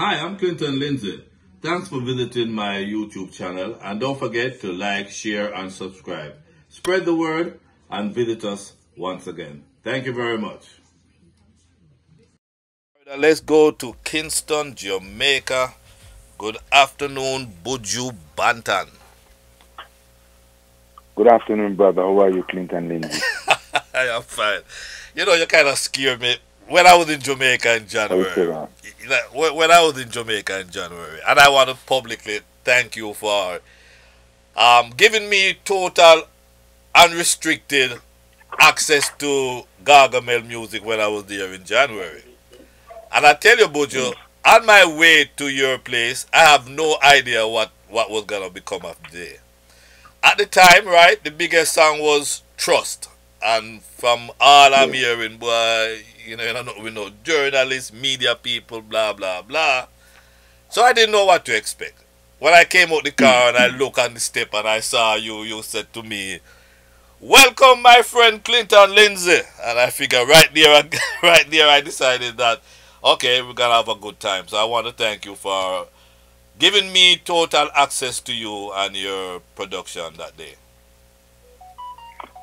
Hi, I'm Clinton Lindsay. Thanks for visiting my YouTube channel and don't forget to like, share and subscribe. Spread the word and visit us once again. Thank you very much. Let's go to Kingston, Jamaica. Good afternoon, Buju Banton. Good afternoon, brother. How are you, Clinton Lindsay? I am fine. You know, you kind of scared me when I was in Jamaica in January. When I was in Jamaica in January, and I want to publicly thank you for giving me total unrestricted access to Gargamel music when I was there in January. And I tell you, Buju, on my way to your place, I have no idea what was going to become of the day. At the time, right, the biggest song was Trust. And from all I'm hearing, boy, you know, we know journalists, media people, blah, blah, blah. So I didn't know what to expect. When I came out the car and I looked on the step and I saw you, you said to me, "Welcome, my friend Clinton Lindsay." And I figured right there I decided that, okay, we're going to have a good time. So I want to thank you for giving me total access to you and your production that day.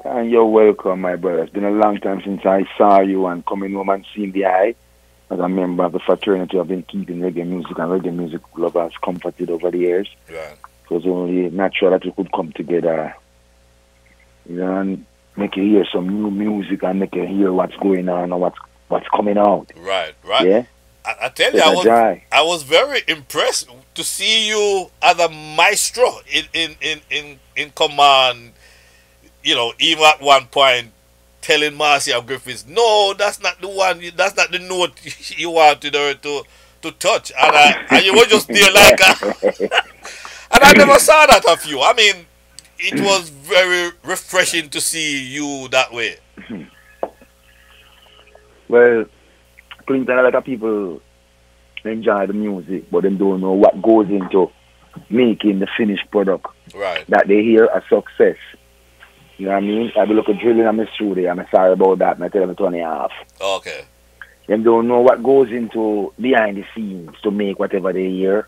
And you're welcome, my brother. It's been a long time since I saw you and coming home and seeing the eye. As a member of the fraternity, I've been keeping reggae music and reggae music lovers comforted over the years. Right. It was only natural that we could come together, you know, and make you hear some new music and make you hear what's going on and what's coming out. Right, right. Yeah. I tell you, I was very impressed to see you as a maestro in command. You know, even at one point telling Marcia Griffiths, "No, that's not the one. That's not the note you wanted her to touch." And you were just there like, and I never saw that of you. I mean, it was very refreshing to see you that way. Well, Clinton, a lot of people enjoy the music, but they don't know what goes into making the finished product. Right. That they hear a success. You know what I mean? I be looking drilling on my studio. I'm sorry about that. I tell them to turn it off. Okay. They don't know what goes into behind the scenes to make whatever they hear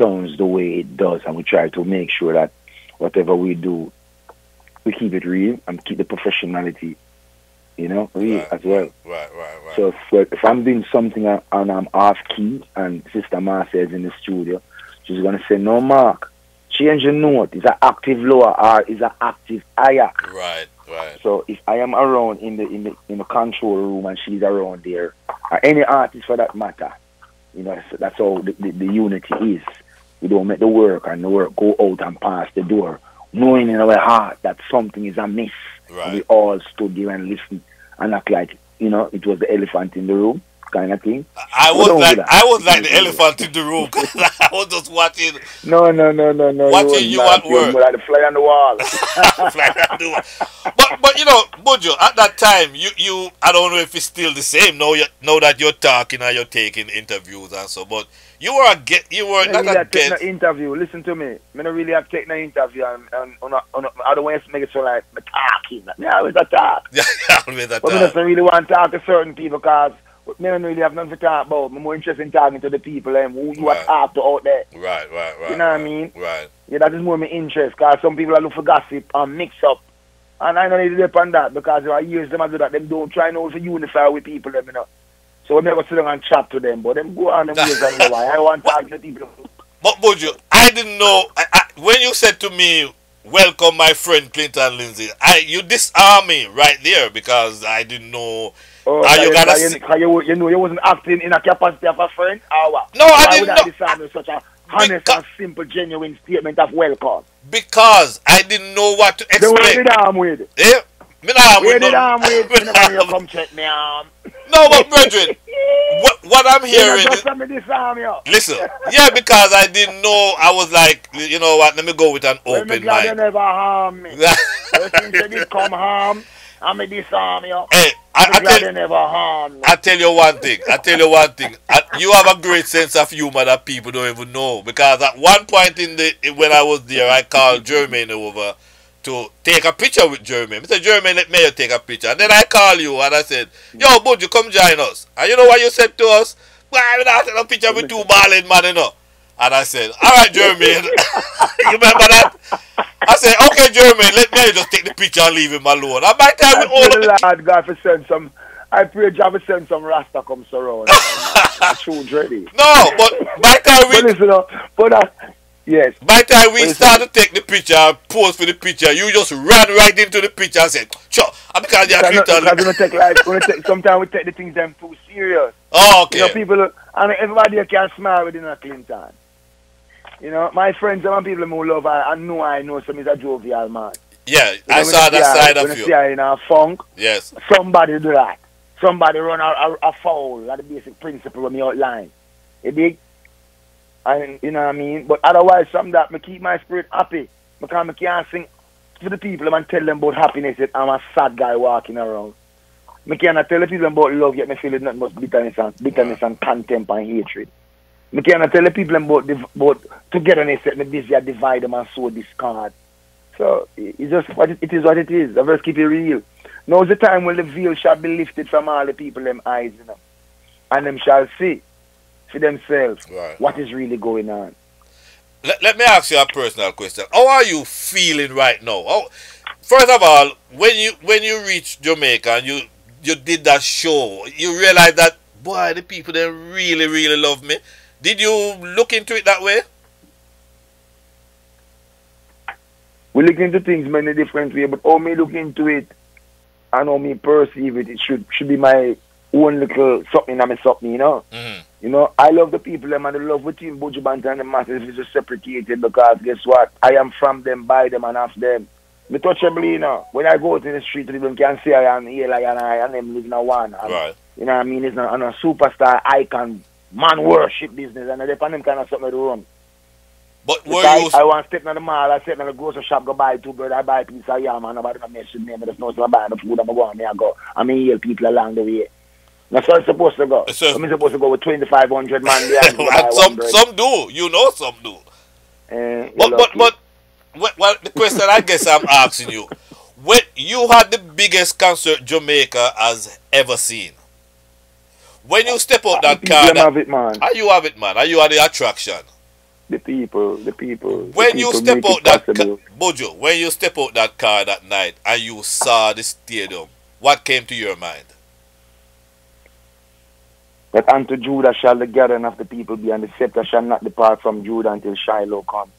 sounds the way it does. And we try to make sure that whatever we do, we keep it real and keep the professionality, you know, real as well. Right. So if I'm doing something and I'm off key and Sister Marcia is in the studio, she's going to say, "No, Mark, change the note. Is an active lower or is an active higher?" Right. So if I am around in the control room and she's around there, or any artist for that matter, you know, that's how the unity is. We don't make the work and the work go out and pass the door, knowing in our heart that something is amiss. Right. And we all stood there and listened and act like, you know, it was the elephant in the room kind of thing. I was like the elephant in the room because I was just watching. No. Watching you at work. Like the fly on the wall. Fly on the wall. But you know, Buju, at that time, you I don't know if it's still the same. Now that you're talking and you're taking interviews and so, but you were not a guest. No interview. Listen to me. I don't really have to take no interview and I don't want to make it so like I'm talking. Yeah, always a talk. Yeah, always a talk. But I don't really want to talk to certain people because I don't really have nothing to talk about. I'm more interested in talking to the people who you are talk to out there. Right. You know what I mean? Right. Yeah, that is more my interest because some people are looking for gossip and mix up. And I don't need to depend on that because there are years them do that. Them don't try now to unify with people, you know. So we never sit down and chat to them, but them go on them ways and know why. I want to talk to people. But Buju, I didn't know when you said to me, "Welcome, my friend Clinton Lindsay," you disarmed me right there because I didn't know. Oh, you know you wasn't acting in a capacity of a friend? Or what? No, I didn't know. Why would I disarm such a honest and simple, genuine statement of welcome? Because I didn't know what to expect. Then where did I with? Yeah. Where did I with? You come check me arm. No, but brethren, what I'm hearing listen, yeah, because I didn't know. I was like, you know what, let me go with an open mind. You never harm me. You think you did come harm, and me disarm you. Hey, I tell you one thing. You have a great sense of humor that people don't even know. Because at one point when I was there, I called Jermaine over to take a picture with Jermaine. Mr. Jermaine, let me take a picture. And then I call you and I said, "Yo, Buju, come join us." And you know what you said to us? why we not take a picture with two balling man, you know? And I said, all right, Jermaine. You remember that? I said, okay, Jermaine, let me just take the picture and leave him alone. And by the time we all pray the Lord God for send some. I pray God for send some Rasta come surround. The tune's ready. No, but by the time we... But listen, yes. By the time we start to take the picture and pose for the picture, you just ran right into the picture and said, sure, because you're sometimes we take the things them too serious. Oh, okay. You know, people, and everybody can smile within a Clinton. You know, my friends and people who love, I know some is a jovial man. Yeah, you know, I saw that side of you. When you see in a funk, yes. Somebody do that. Somebody run a foul, that's the basic principle when me outline. You dig? And you know what I mean? But otherwise, some that me keep my spirit happy. Because I can't sing to the people and tell them about happiness that I'm a sad guy walking around. I cannot tell the people about love yet me feel it's nothing but bitterness and contempt and hatred. I cannot tell the people about togetherness that me busy I divide them and sow discard. So it's just what it is what it is. I just keep it real. Now's the time when the veil shall be lifted from all the people them eyes, you know. And them shall see for themselves what is really going on. Let me ask you a personal question. How are you feeling right now? First of all, when you reached Jamaica and you did that show, you realized that, boy, the people they really, really love me. Did you look into it that way? We look into things many different ways, but how me look into it and how me perceive it, it should be my own little something that me something, you know. Mm-hmm. You know, I love the people them and the love between Buju Banton and the masses is just separated because guess what? I am from them, by them and of them. Me touchable, you know. When I go out in the street, people can say I am here like and them live in a one. And, right. You know what I mean? It's not a superstar icon man worship business and they find them kind of something to run. But I want to step in the mall, I step in the grocery shop, go buy two birds, I buy a piece of yam and nobody don't mess with me. I just know so I buy the food, I'm going to go. I mean, heal people along the way. That's how it's supposed to go. I'm supposed to go with 2,500 man behind. some do. You know some do. But the question I guess I'm asking you, when you had the biggest concert Jamaica has ever seen, when you step out that car, are you have it, man? Are you at the attraction? The people. When you step out that Buju, when you step out that car that night and you saw the stadium, what came to your mind? That unto Judah shall the gathering of the people be, and the scepter shall not depart from Judah until Shiloh come.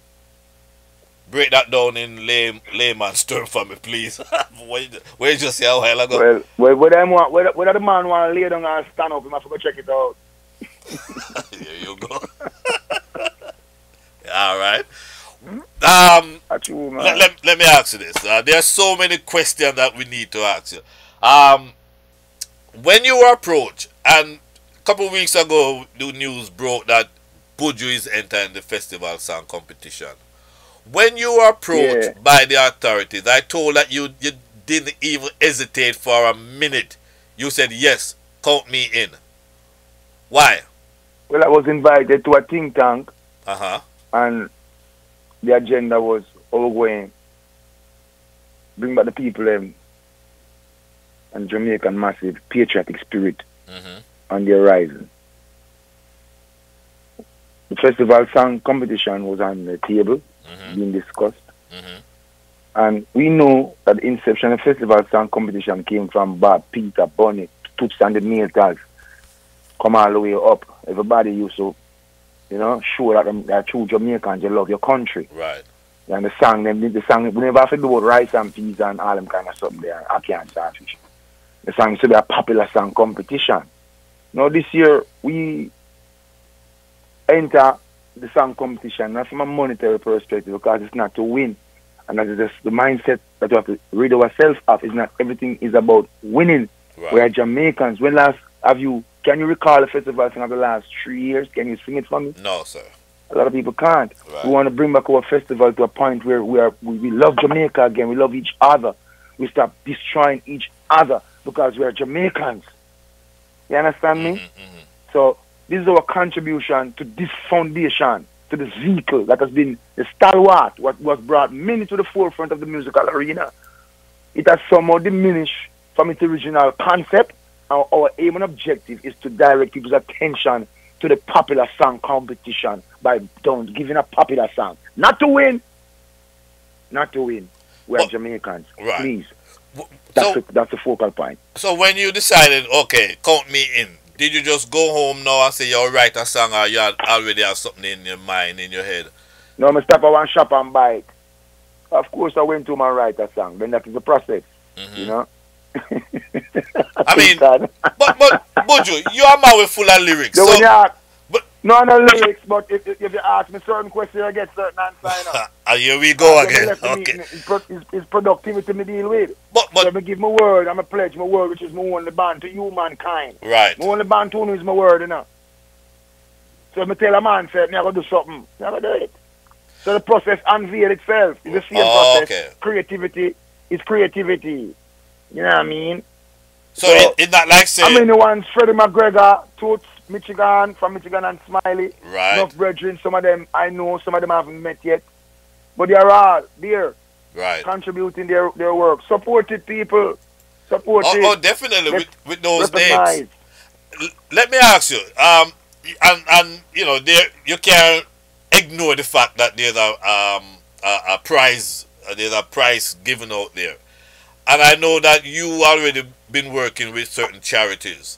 Break that down in layman's term for me, please. What you just say a while ago? Well, whether the man want to lay down and stand up, he must go check it out. Here you go. All right. Let me ask you this. There are so many questions that we need to ask you. When you were approached, and a couple of weeks ago, the news broke that Buju is entering the festival song competition. When you were approached by the authorities, I told that you didn't even hesitate for a minute. You said, yes, count me in. Why? Well, I was invited to a think tank. And the agenda was going bring back the people and Jamaican massive patriotic spirit on the horizon. The festival song competition was on the table, being discussed. And we know that the inception of the festival song competition came from Bob, Peter, Bonnie, Toots and the Meal Tags. Come all the way up. Everybody used to, you know, show that true Jamaicans, you love your country. Right. And the song, we never have to do about rice and peas and all them kind of stuff there. I can't starfish. The song should be a popular song competition. Now this year, we enter the song competition not from a monetary perspective because it's not to win. And that is just the mindset that we have to rid ourselves of. It's not everything is about winning. Right. We are Jamaicans. When last can you recall the festival song of the last 3 years? Can you sing it for me? No, sir. A lot of people can't. Right. We want to bring back our festival to a point where we love Jamaica again. We love each other. We stop destroying each other because we are Jamaicans. You understand me? So this is our contribution to this foundation, to this vehicle that has been the stalwart, what was brought many to the forefront of the musical arena. It has somehow diminished from its original concept. Our aim and objective is to direct people's attention to the popular song competition by giving a popular song. Not to win. Not to win. We're Jamaicans. Right. Please. That's the focal point. So when you decided, okay, count me in, did you just go home now and say you'll write a song, or you already have something in your mind, in your head? No, I stop at one shop and buy it. Of course, I went to my write a song. Then that is the process, you know. I mean, but Buju, you are man with full of lyrics. So, so, no lyrics, but if you ask me certain questions, I get certain answers. Here we go again. Okay. It's productivity me deal with. But so I give my word, I'm a pledge my word, which is my only band to humankind. Right. My only band to is my word, you know. So if I tell a man, say, I'm going to do something, I'm going to do it. So the process unveils itself. It's the same process. Okay. Creativity is creativity. You know what I mean? So it's not like saying... I mean, the ones Freddie McGregor, Toots, Michigan, from Michigan and Smiley. Right. Enough brethren, some of them I know, some of them I haven't met yet. But they are all there. Right. Contributing their work. Supported people. Support it. Oh, definitely with those names. Let me ask you, and you know, you can't ignore the fact that there's a prize, there's a prize given out there. And I know that you already been working with certain charities.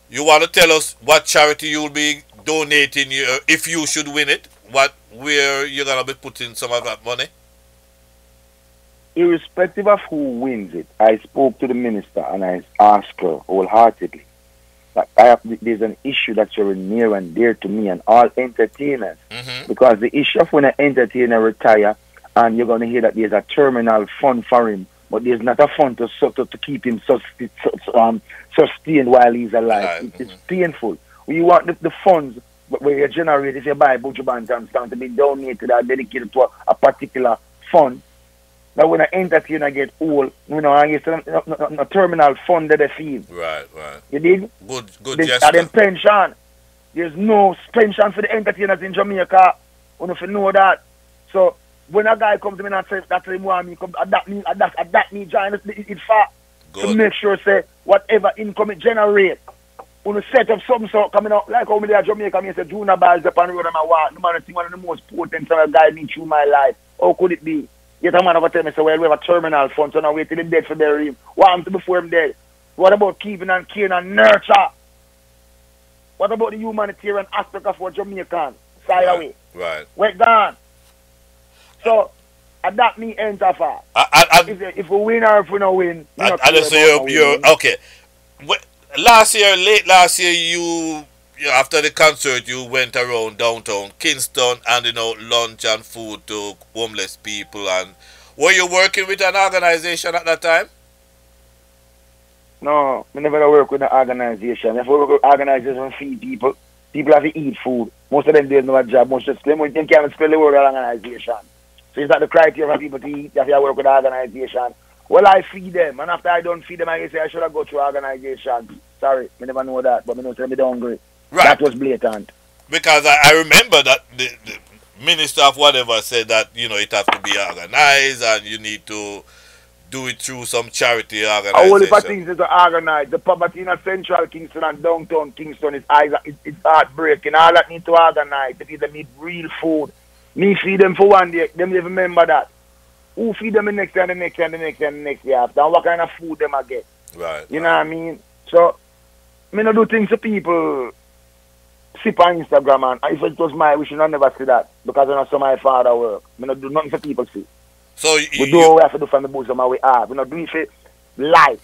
You want to tell us what charity you'll be donating if you should win it? Where you're gonna be putting some of that money? Irrespective of who wins it, I spoke to the minister and I asked her wholeheartedly that there's an issue that's very near and dear to me and all entertainers. Because the issue of when an entertainer retire and you're gonna hear that there's a terminal fund for him, but there's not a fund to keep him sustained while he's alive. It's painful. When you want the funds where you generate, if you buy Buju Banton song to be donated or dedicated to a particular fund, now when an entertainer get old, you know, and it's a terminal fund that they feel. Right. You dig? Good gesture. And then pension. There's no pension for the entertainers in Jamaica. You know, if you know that. So when a guy comes to me and says that's him want me come adapt me join it far to make sure say whatever income it generate. When you set up something so coming out like how many at Jamaica me say Junior Balls up on the road and I walk. The man is one of the most potent guy me through my life. How could it be? Yet a man over tell me say well we have a terminal fund so now wait till him dead for bury him. What happened to before him dead? What about keeping and caring and nurture? What about the humanitarian aspect of what Jamaican side away? Right. We're gone. So, that me enter far. If we win or if we don't win, you're okay. Late last year, you after the concert, you went around downtown Kingston and lunch and food to homeless people. And were you working with an organization at that time? No, I never work with an organization. If we work with an organization feed people, people have to eat food. Most of them don't know a job. Most of them can't spell the word organization. So is that the criteria for people to eat if you work with an organization? Well, I feed them, and after I don't feed them, I say I should have go to organization. Sorry, I never know that, but I know I'm hungry. Right. That was blatant. Because I remember that the minister of whatever said that, it has to be organized and you need to do it through some charity organization. All the things is to organize. The poverty in central Kingston and downtown Kingston is it's heartbreaking. All that need to organize. The people need real food. Me feed them for one day, them never remember that. Who feed them the next year, the next year, the next year, the next year after? And what kind of food them I get? Right. You know what I mean? So, I don't do things to people sip on Instagram, and if it was my wish, I never see that. Because I know some of my father work. I don't do nothing for people see. So we do what we have to do from the bosom of we have. We don't do it for likes.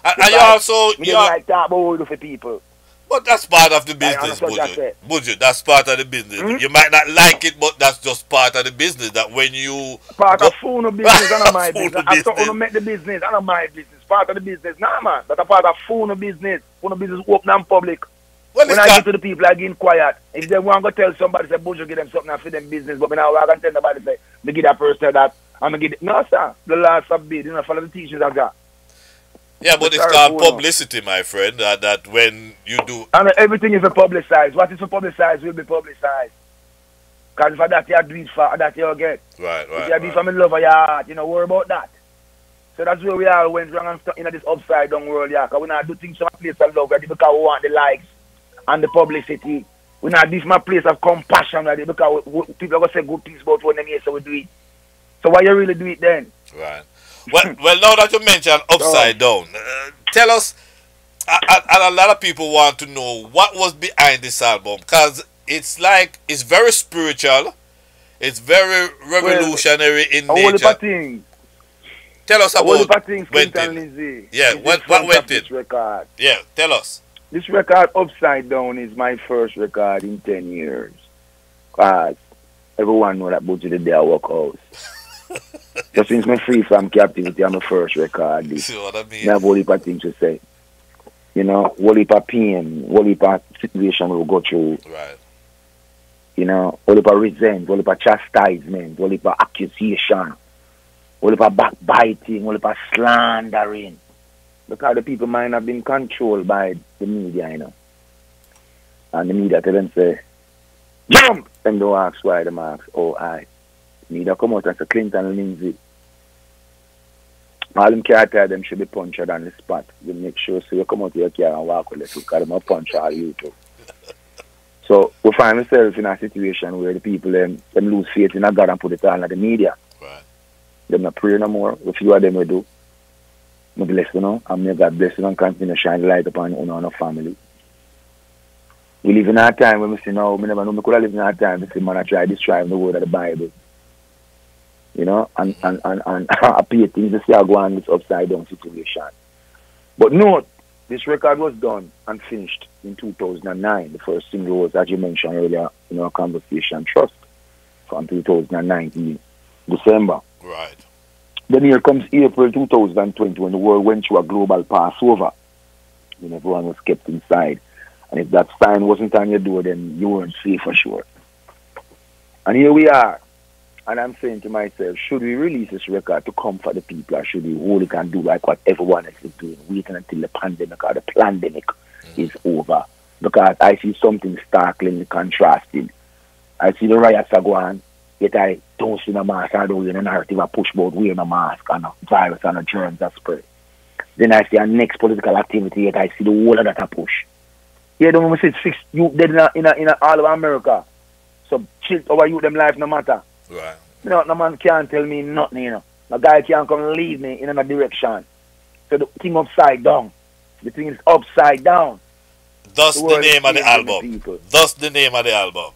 And you also... We don't like that, but we do for people. But that's part of the business, Buju. That's part of the business. You might not like it, but that's just part of the business. That when you... Part of phone business, I don't my business. I don't want to make the business, I don't my business. Part of the business. Nah, man. That's a part of phone business. Phone business open and public. Well, when I get to the people, I get quiet. If they want to tell somebody, say, Buju, give them something and feed them business. But now I can tell somebody, say, me give that person that, I'm going to give it. No, sir. The last forbid. Follow the teachings I got. Yeah, but it's called publicity, my friend, that when you do... And everything is for publicized. What is for publicized will be publicized. Because for that you do it for, that you get. Right. If you do it from the love of your heart, worry about that. So that's where we all went wrong and stuck in this upside down world, yeah. Because we not do things from a place of love, because we want the likes and the publicity. We not this my place of compassion like, because people are gonna say good things about one them here, so we do it. So why you really do it then? Right. Well, now that you mentioned So, Upside Down, tell us, and a lot of people want to know what was behind this album, because it's like, it's very spiritual, it's very well, revolutionary in a whole heap nature. of things. Tell us A whole heap about of things, went Kingston in. Lindsay, Yeah, is in what front of went in? this record. Yeah, tell us. This record, Upside Down, is my first record in 10 years. Because everyone know that Buju the day I walk out. So since I'm free from captivity, I'm my first record. This. See what I mean? I have a whole heap of things to say. You know, whole heap of pain, whole heap of situation we will go through. Right. You know, whole heap of resent, whole heap of chastisement, whole heap of accusation, whole heap of backbiting, whole heap of slandering. Because the people might have been controlled by the media, you know. And the media tell them say, jump! Them don't ask why, them ask, oh, I. Media come out and say, Clinton and Lindsay. All them characters, them should be punched on the spot. You make sure so you come out of your car and walk with us because them will punch all you too. So we find ourselves in a situation where the people them lose faith in a God and put it all on the media. Right. Them not pray no more. A few of them will do. I bless you know, and may God bless you and continue to shine the light upon you and our family. We live in a time when we say now, we never know we could have lived in a time we say man I try destroy the word of the Bible. You know, and appear things to see how go on this upside down situation. But note, this record was done and finished in 2009. The first single was, as you mentioned earlier in our conversation, Trust, from 2019, December. Right. Then here comes April 2020 when the world went through a global Passover. When everyone was kept inside. And if that sign wasn't on your door, then you weren't safe for sure. And here we are. And I'm saying to myself, should we release this record to comfort the people, or should we hold it and do like what everyone else is doing, waiting until the pandemic or the pandemic is over? Because I see something starkly contrasting. I see the riots are going, yet I don't see the mask, I don't hear the narrative I push about wearing a mask and a virus and a germs that spread. Then I see a next political activity, yet I see the whole of that I push. Here don't we say 6 youth dead in all of America. So chill over you, them life no matter. Right. You know, no man can't tell me nothing, you know. No guy can't come and lead me in another direction. So the thing upside down. The thing is upside down. Thus the name of the album. Thus the name of the album.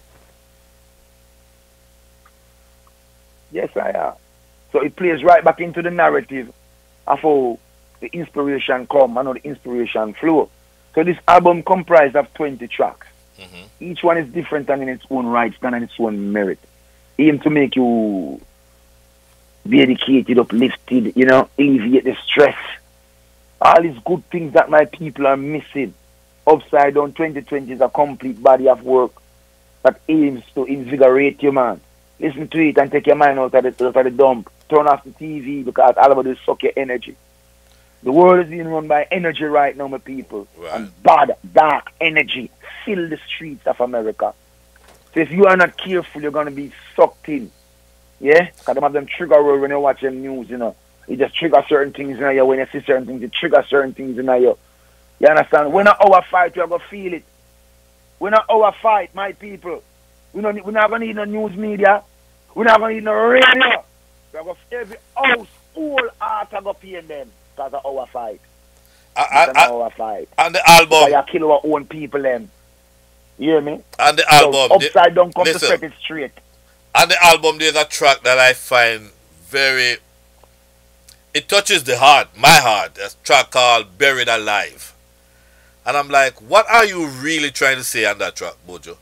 Yes, I am. So it plays right back into the narrative of how the inspiration come and how the inspiration flow. So this album comprised of 20 tracks. Each one is different and in its own right and in its own merit. Aim to make you be educated, uplifted, you know, alleviate the stress. All these good things that my people are missing. Upside Down 2020 is a complete body of work that aims to invigorate you, man. Listen to it and take your mind out of the dump. Turn off the TV because all of it suck your energy. The world is being run by energy right now, my people. Right. And bad, dark energy fill the streets of America. So if you are not careful, you're going to be sucked in. Yeah? Because they have them trigger word when you watch them news, you know. You just trigger certain things in you. When you see certain things, you trigger certain things in you. You understand? We're not our fight, we're going to feel it. We're not our fight, my people. We're not going to need no news media. We're not going to need no radio. We're going to every house, all art are going to pay them. Because of our fight. Our fight. And the album. Because you kill our own people, them. You hear me? And the album. So upside down come to set it straight. And the album, there's a track that I find very... It touches the heart, my heart. A track called Buried Alive. And I'm like, what are you really trying to say on that track, Buju?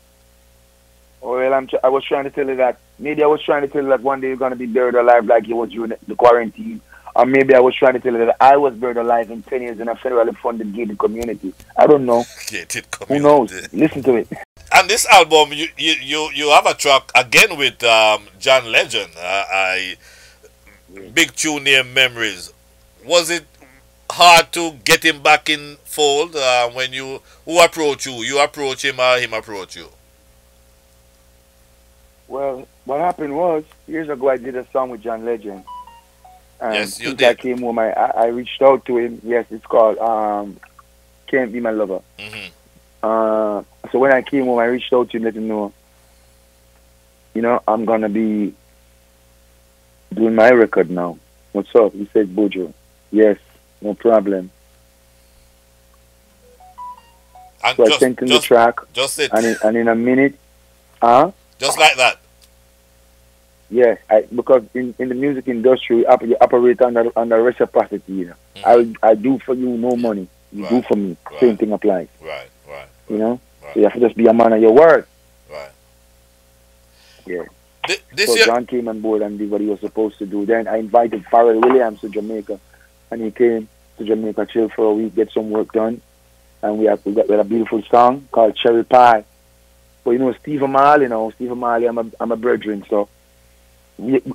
Oh, well, I was trying to tell you that. Maybe I was trying to tell you that one day you're going to be buried alive like you was during the quarantine. Or maybe I was trying to tell you that I was buried alive in 10 years in a federally funded gated community. I don't know. Gated community. Who knows? Listen to it. And this album, you have a track again with John Legend. Big tune named Memories. Was it hard to get him back in fold when who approach you? You approach him or him approach you? Well, what happened was, years ago I did a song with John Legend. And yes, you since did. I came home, I reached out to him. Yes, it's called Can't Be My Lover. So when I came home, I reached out to him, let him know, you know, I'm gonna be doing my record now. What's up? He said, Buju. Yes, no problem. And So I sent him the track, just it. and in a minute, just like that. Yeah, because in the music industry, you operate under reciprocity. You know, I do for you, no money. You do for me. Same thing applies. Right. You know, so you have to just be a man of your word. Right. Yeah. So John came on board and did what he was supposed to do. Then I invited Pharrell Williams to Jamaica, and he came to Jamaica, chill for a week, get some work done, and we had a beautiful song called Cherry Pie. But you know, Steve Marley, I'm a brethren, so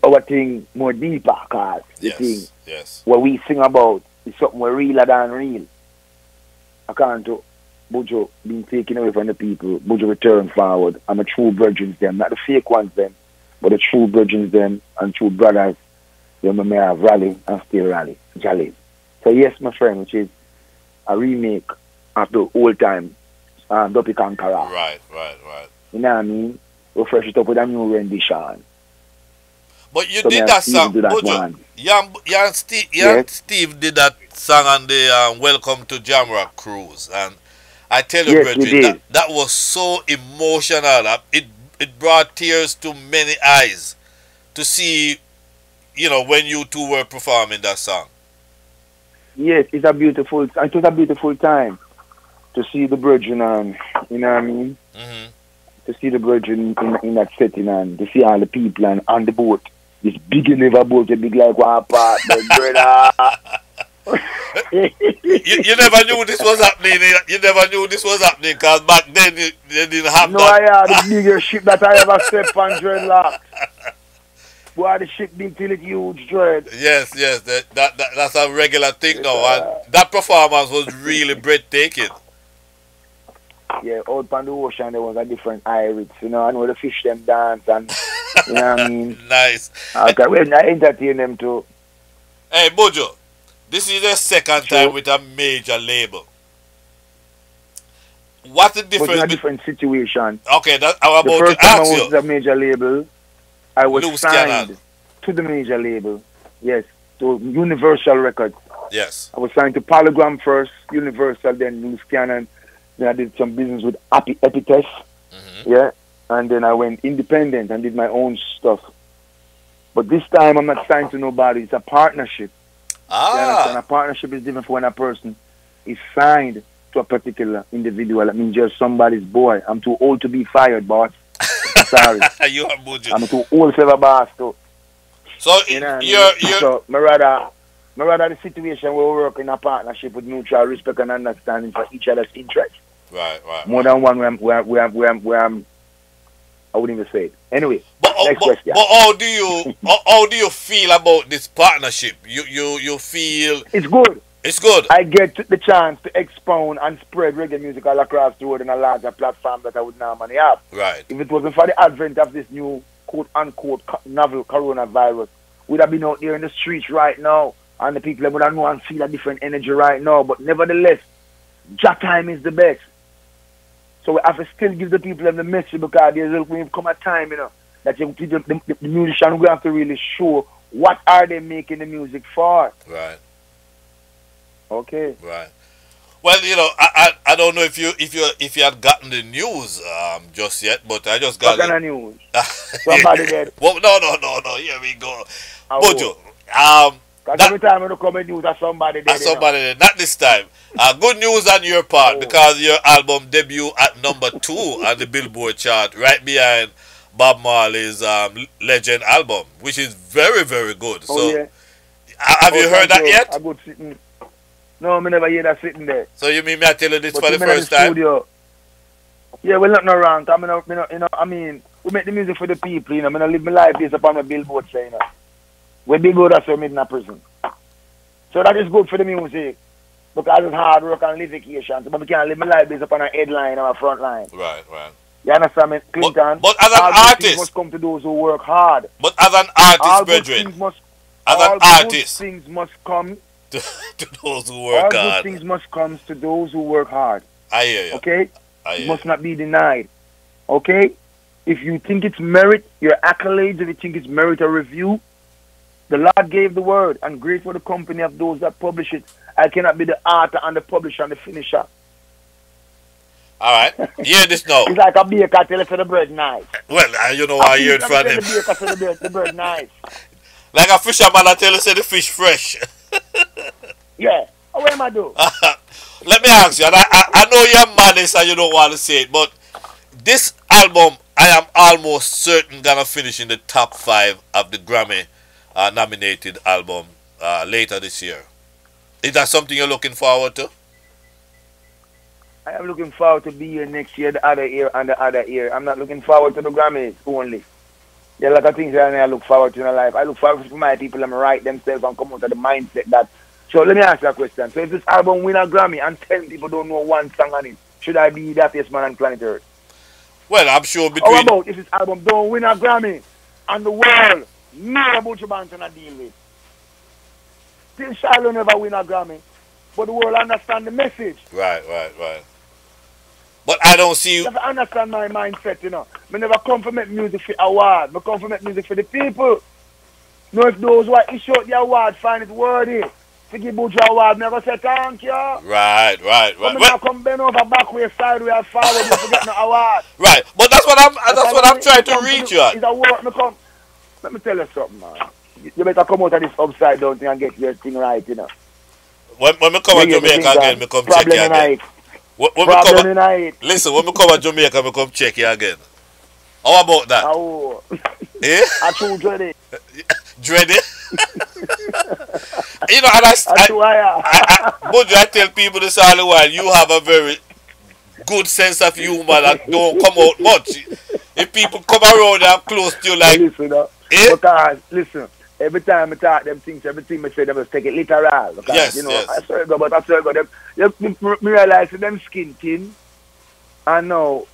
our thing more deeper, cause the thing what we sing about is something more realer than real. According to Buju being taken away from the people, Buju return forward. I'm a true virgins them, not the fake ones them, but the true virgins them and true brothers. They may have rally and still rally, jolly. So yes, my friend, which is a remake of the old time Dopey Conqueror. Right. You know what I mean? Refresh it up with a new rendition. But you did that song, Buju. Yeah, and Steve did that song on the Welcome to Jamrock cruise, and I tell you, brethren, that was so emotional. It brought tears to many eyes to see, you know, when you two were performing that song. Yes, it was a beautiful time to see the brethren, you know what I mean? To see the brethren in that setting and to see all the people and on the boat. This big never boat, a big like one part, brother. you never knew this was happening. You never knew this was happening because back then they didn't have that. No, yeah, the biggest ship that I ever stepped on, dreadlock. Boy, the ship big till it huge, dread. Yes, that's a regular thing now. And that performance was really breathtaking. Yeah, out on the ocean there was a different iris, you know, and where the fish them dance and you know what I mean? Nice. Okay, well, I entertain them too. Hey, Buju, this is the second time with a major label. What's the difference? But in a different situation. Okay, I'm about to ask you. The first time I was with a major label, I was signed to the major label. Yes, to Universal Records. Yes. I was signed to Polygram first, Universal, then Loose Cannon. Then I did some business with Epitaph. Yeah. And then I went independent and did my own stuff. But this time I'm not signed to nobody. It's a partnership. And a partnership is different for when a person is signed to a particular individual. That means you're somebody's boy. I'm too old to be fired, boss. Sorry. You are Buju. I'm too old to have a boss too. So you're so my rather the situation where we work in a partnership with mutual respect and understanding for each other's interests. Right. More than one where I'm I wouldn't even say it. Anyway, next question. But how do you feel about this partnership? You feel it's good. It's good. I get the chance to expound and spread reggae music all across the world in a larger platform that I would normally have. Right. If it wasn't for the advent of this new quote-unquote novel coronavirus, we'd have been out there in the streets right now, and the people would have known and feel a different energy right now. But nevertheless, Jack time is the best. So we have to still give the people the message because there's come a time, you know, that the musician will have to really show what are they making the music for. Right. Okay. Right. Well, you know, I don't know if you had gotten the news just yet, but I just got what kind of news? Somebody dead. Well, no. Here we go. Buju. Every time when you come in news, that's somebody dead. Dead. Not this time. Good news on your part because your album debut at #2 on the Billboard chart, right behind Bob Marley's Legend album, which is very, very good. Have you heard that yet? I'm good sitting. No, I never hear that sitting there. So you mean me I tell you this for the first time? Yeah, well, not no wrong. I mean, we make the music for the people, you know. I live my life based upon my Billboard, say, you know. When Billboard are so made in a prison. So that is good for the music. Because it's hard work and litigation. But we can't live my life based upon a headline or a front line. Right. You understand me, Clinton? But as an artist, must come to those who work hard. But as an artist, brethren, good things must come to those who work hard. All good things must come to those who work hard. I hear you. Okay? It must not be denied. Okay? If you think it's merit, your accolades, if you think it's merit or review, the Lord gave the word, and great for the company of those that publish it. I cannot be the author and the publisher and the finisher. All right. Hear this now. It's like a baker tell for the bread nice. Well, you know, I heard from him. The baker tell the bread nice. Like a fisherman, I tell you, say the fish fresh. Yeah. What am I do? Let me ask you, and I know you're modest and you don't want to say it, but this album, I am almost certain gonna finish in the top 5 of the Grammy nominated album later this year. Is that something you're looking forward to? I am looking forward to be here next year, the other year, and the other year. I'm not looking forward to the Grammys only. There are a lot of things that I look forward to in life. I look forward for my people to write themselves and come out of the mindset that. So let me ask you a question. So if this album win a Grammy and 10 people don't know one song on it, should I be the happiest man on planet Earth? Well, I'm sure between... How about if this album don't win a Grammy and the world know Buju Banton to deal with? Still Shiloh never win a Grammy, but the world understand the message. Right. But I don't see you... You have to understand my mindset, you know. I never come for make music for award. I come for make music for the people. Know if those who issue out the award find it worthy to give Buju award, I'm going to say thank you. Right. Well, come bend over backward, sideways, forward, you forget no award. Right, but that's what I'm trying to reach you at. It's a work, let me tell you something, man. You better come out of this upside down thing and get your thing right, you know. When we come to Jamaica again, we come check you again. Listen, when we come to Jamaica, we come check you again. How about that? Oh. Eh? I too dready. Dready? You know, and Buju, I tell people this all the while, you have a very good sense of humor that don't come out much. If people come around and close to you like... Because, listen, every time I talk them things, everything I say, they must take it literal. Because, yes, you know, yes. I swear God, them realize them skin thin. And now,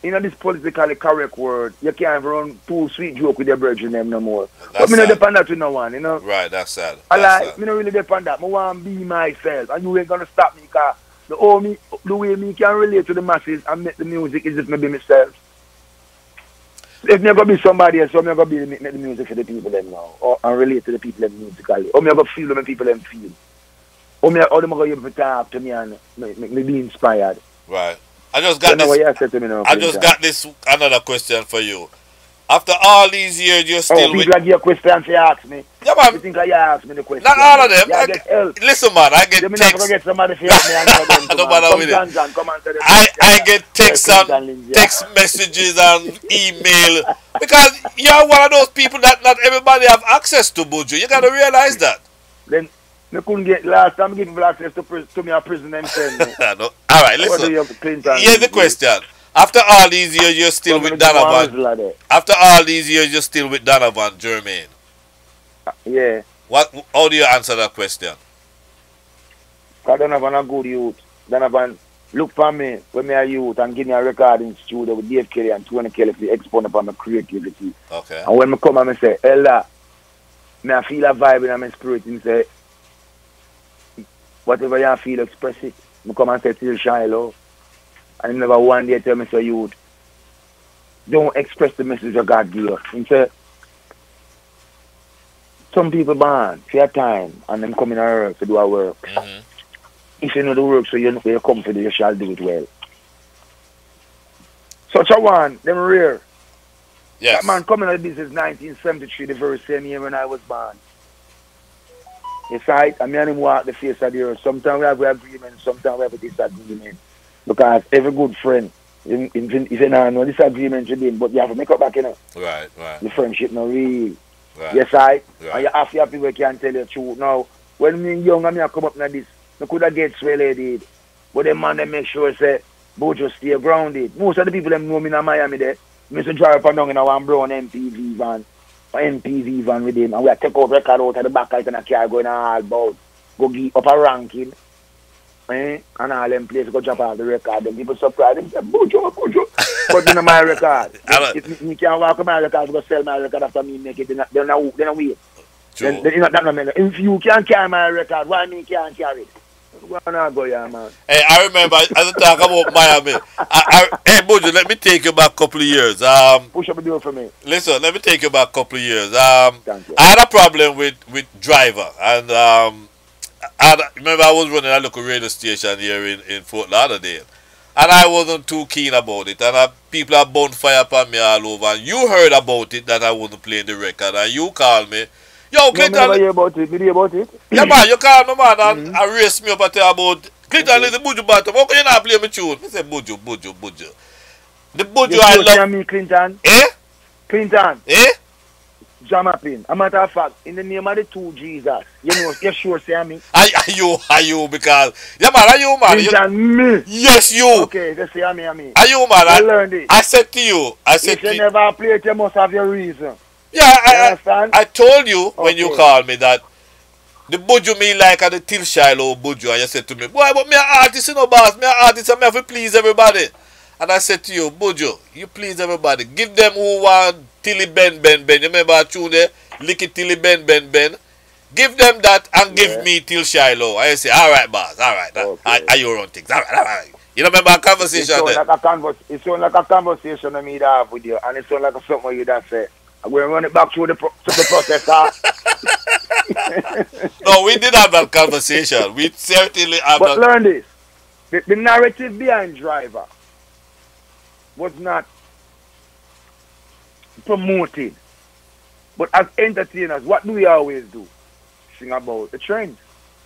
you know this politically correct word, you can't run too sweet joke with your brethren them no more. But me not depend that with no one, you know. Right, that's sad. Me not really depend that. I want to be myself, and you ain't gonna stop me because the way me can relate to the masses and make the music is just me be myself. If me gonna be somebody else, so me gonna be make the music for the people them now, and relate to the people them musically, or me gonna feel them people them feel, or them gonna be able to talk to me and me be inspired. Right. I just got this another question for you. After all these years, you're still with... People give questions to ask me. Yeah, man. You think you ask me the question? Not all of them. Listen, man, I get texts. Get somebody to help me answer them. No matter with it. I get texts and text messages and email. Because you're one of those people that not everybody have access to, Buju. You got to realize that. Then... I couldn't get last time giving people access to me a prison and send me. No. All right, listen. Here's the question. After all these years, you're still with Donovan. After all these years, you're still with Donovan, Jermaine. Yeah. How do you answer that question? Because Donovan a good youth. Donovan look for me when me a youth and give me a recording studio with Dave Kelly and Tony Kelly to expound upon my creativity. Okay. And when I come and I say, Ella, I feel a vibe in my spirit and say, whatever you feel, express it. I come and say, till Shiloh. And never one day tell me, so youth, don't express the message of God give you. And say, some people born for a time and them come in earth to do our work. Mm-hmm. If you know the work, so you know you come for it, you shall do it well. Such a one, them rare. Yes. That man coming out of business 1973, the very same year when I was born. Yes, right. I mean, him walk the face of the earth. Sometimes we have agreement, sometimes we have a disagreement. Because every good friend, if you don't know disagreement with him, but you have to make up back, you know. Right. The friendship no real. Right. Yes, right. And you have to people can tell you the truth. Now, when me young and I come up like this, I could have get swelled did. But the man they make sure say, Buju stay grounded. Most of the people them know me in Miami there. Me used to drive up and down in a one brown MPV van with him, and we take out record out of the back and a car going all about, go give up a ranking, and all them places go drop off the record. Then people surprised, they say, Buju, but in my record. If me can't walk on my record, go sell my record after me make it, then I wait. Then if you can't carry my record, why me can't carry it? Wanna go, yeah, man. Hey, I remember as I talk about Miami. Hey, Buju, let me take you back a couple of years. Push up the door for me. Listen, let me take you back a couple of years. Thank you. I had a problem with driver, and remember I was running a local radio station here in Fort Lauderdale, and I wasn't too keen about it, and people have burned fire upon me all over. And you heard about it that I wasn't playing the record, and you called me. Yo, Clinton. No, hear about it. Did you hear about it? Yeah, man, you called me, man, and raised me up and tell about Clinton is the Buju Banton. How can you not play my tune? I said, Buju. The Buju you I sure love. Me, Clinton? Eh? Clinton. Eh? Jamapin. A matter of fact, in the name of the two Jesus, you know, you sure say me? Are you, because, yeah, man, are you, man? Clinton, me? Yes, you. Okay, just say me. Are you, man? I learned it. I said to you, if you never play it, you must have your reason. Yeah, I told you when you called me that the Buju me like the Till Shiloh Buju, and you said to me, boy, but me an artist, you know, boss, me an artist, and me have to please everybody. And I said to you, Buju, you please everybody. Give them who want Tilly Ben. You remember a tune there? Lick it Tilly Ben. Give them that and give me Till Shiloh. I say, all right, boss, all right. Are you run things? All right. You remember a conversation there? It sounds like a conversation I made have with you, and it sounds like something you that say. I'm going to run it back through the processor. No, we did have that conversation. We certainly have But learn this. The narrative behind Driver was not promoted. But as entertainers, what do we always do? Sing about the trends.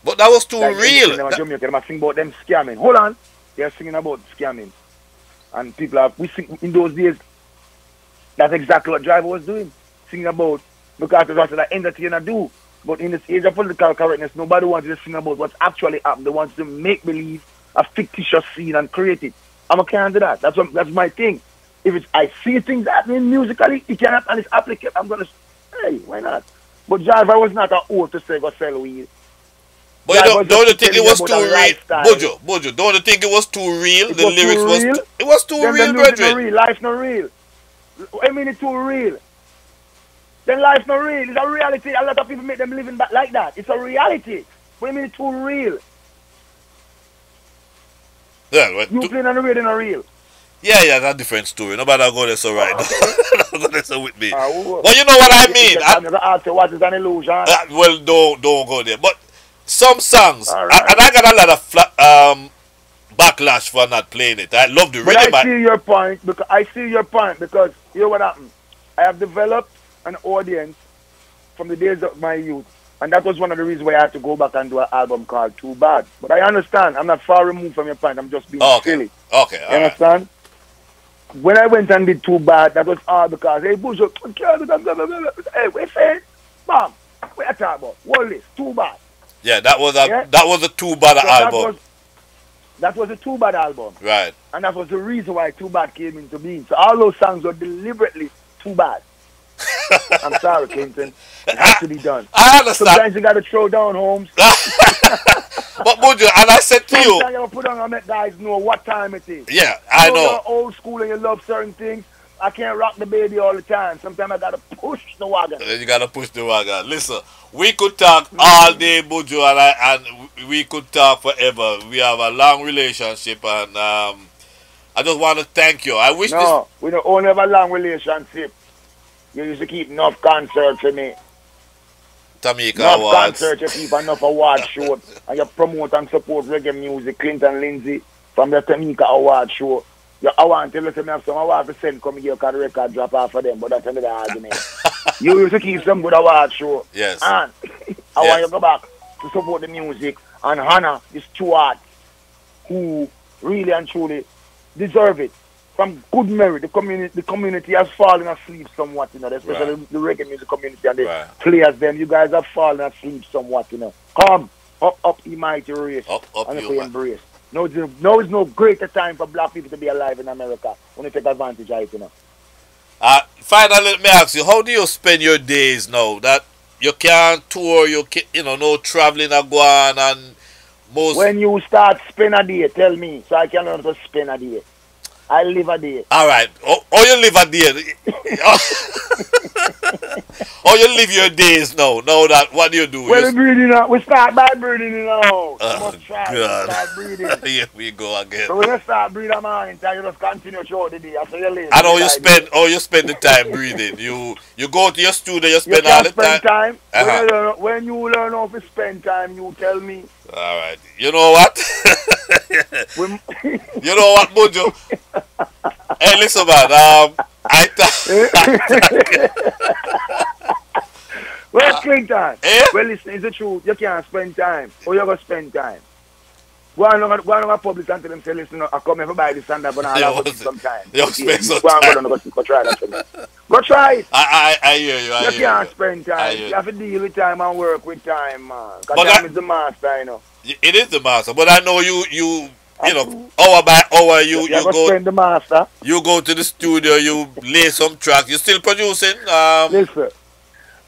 But that was too real. They sing about them scamming. Hold on. They're singing about scamming. And people we sing in those days. That's exactly what Driver was doing. Singing about, because that's what an entertainer do. But in this age of political correctness, nobody wants to sing about what's actually happened. They want to make believe a fictitious scene and create it. I can't do that. That's my thing. If I see things happening musically, it cannot, and it's applicable, I'm going to say, hey, why not? But Driver was not an oath to say go sell weed. But don't you think it was too real? Buju, don't you think it was too real? The lyrics was it was too real, brethren. Life not real. I mean it's too real. Then life not real. It's a reality. A lot of people make them living back like that. It's a reality. What do you mean it's too real? Yeah, you playing on the radio not real. Yeah, that's a different story. Nobody go there so right. Go there so with me. But you know what I mean. I'm gonna ask you what is an illusion. Well, don't go there. But some songs, and I got a lot of backlash for not playing it. I love the rhythm. But I see your point because you know what happened. I have developed an audience from the days of my youth, and that was one of the reasons why I had to go back and do an album called Too Bad. But I understand. I'm not far removed from your point. I'm just being silly. Okay. You understand? When I went and did Too Bad, that was all because, hey, Buju, hey, we said, bam, what you talking about? What is Too Bad? Yeah, that was a Too Bad album. That was a Too Bad album. Right. And that was the reason why Too Bad came into being. So all those songs were deliberately too bad. I'm sorry, Kingston. It has to be done. I understand. Sometimes you got to throw down homes. But Buju, and I said to you, you put on and make guys know what time it is. Yeah, I know. You're old school and you love certain things. I can't rock the baby all the time. Sometimes I got to push the wagon. You got to push the wagon. Listen, we could talk all day, Buju, and we could talk forever. We have a long relationship, and I just want to thank you. I wish we don't only have a long relationship. You used to keep enough concerts for me. Tamika enough Awards. Concerts, you keep enough award shows. And you promote and support reggae music. Clinton Lindsay from the Tamika Award show. I want to listen, I have some award to send come here because the record drop off for them, but that's another argument. You used to keep some good award show. Yes. And I want you to go back to support the music and honor the stewards who really and truly deserve it. From good merit, the community has fallen asleep somewhat, especially the reggae music community and the players. Them, you guys have fallen asleep somewhat, Come up, the mighty race, up, and if we embrace. No, is no greater time for black people to be alive in America when you take advantage of it, Finally, let me ask you, how do you spend your days now that you can't tour, no traveling or go on, and most. When you start spend a day, tell me, so I can learn to spend a day. I live a day. All right. Oh, you live a day. How you live your days now? Now that what do you do? Well, we breathing out. We start by breathing in now. Oh, Must try God. to start breathing. Here we go again. So when you start breathing, man, you just continue throughout the day. After you leave. And how you spend the time breathing? You go to your studio, you spend you all the spend time. time. When you learn how to spend time, you tell me. All right. You know what? You know what, Buju? Hey, listen, man. Well, Clinton. Eh? Well, listen, it's the truth. You can't spend time. Or you're going to spend time. Go on a public and tell them, say, listen, I come here to buy this and that, but I'll have to some time. You spend some time. Go try that for me. Go try it. I hear you. You can't spend time. You have to deal with time and work with time, man. Because time is the master, you know. It is the master, but I know you know, hour by hour, you go spend the master. You go to the studio, you lay some tracks. You still producing? Listen,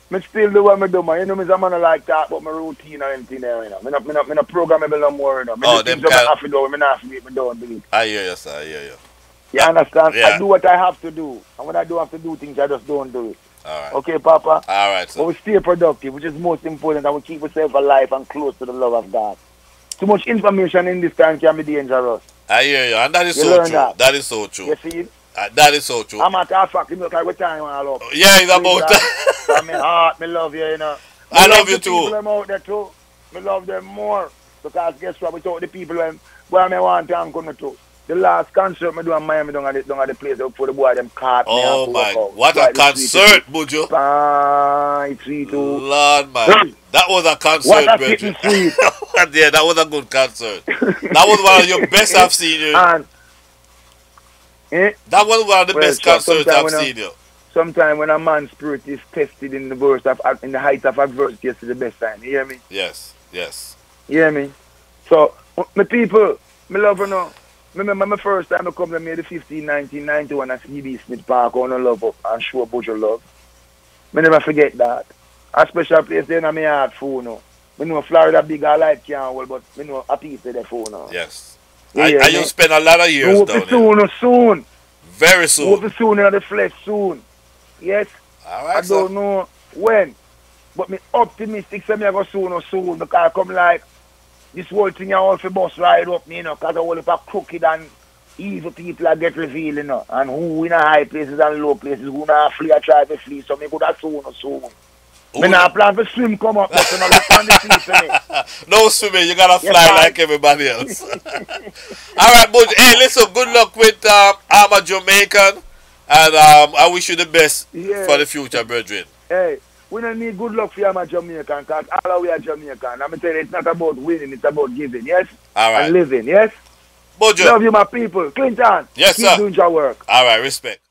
me still do what I do, man. You know, I'm not like that about my routine or anything there, you know. I'm not programmable no more, you know. Them kind I have to do, I'm not to do it. I hear you, sir. I hear you. You understand? Yeah. I do what I have to do. And when I don't have to do things, I just don't do it. All right. Okay, Papa? All right, sir. But we stay productive, which is most important, and we keep ourselves alive and close to the love of God. Too much information in this time can be dangerous. I hear you, and that is so true. That is so true. You see it? That is so true. I'm at a fact, you know, because time all up. Yeah, it's about that. From my heart, me love you, you know. I love you too. People out there too. Me love them more. Because guess what? Without the people where I want to come to. The last concert I do in Miami down at the place for the boy them caught me. Oh my, what a concert, Buju. It's sweet too. Lord man. That was a concert, what a sweet. Yeah, that was a good concert. That was one of your best I've seen you. And, that was one of the best concerts I've seen you. Sometimes when a man's spirit is tested in the height of adversity, it's the best time. You hear me? Yes, yes. You hear me? So, my people, me love you now. Remember my first time I come to me the 15, 1991 at CB Smith Park on the love up and show Buju love. I never forget that. A special place there in my heart phone now. I know Florida big I like can't hold, but I know a piece of the phone now. Yes. And you spend a lot of years down there. Soon. Very soon. Hope soon in the flesh soon. Yes. All right, I don't know when. But me optimistic say me I go soon because I come like this whole thing I all for bus ride up me, you know, because I all for crooked and evil people that get revealed, you know, and who in a high places and low places, who not flee or try to flee, so me go that soon. Me not plan to swim come up, but you know, look on the sea for me. No swimming, you gotta fly like everybody else. Alright, Buju, hey, listen, good luck with I'm a Jamaican, and I wish you the best for the future, brethren. Hey. We don't need good luck for you, I'm a Jamaican, because all of we are Jamaican. I'm telling you, it's not about winning, it's about giving, yes? All right. And living, yes? Buju. Love you, my people. Clinton. Yes, keep sir. Doing your work. All right, respect.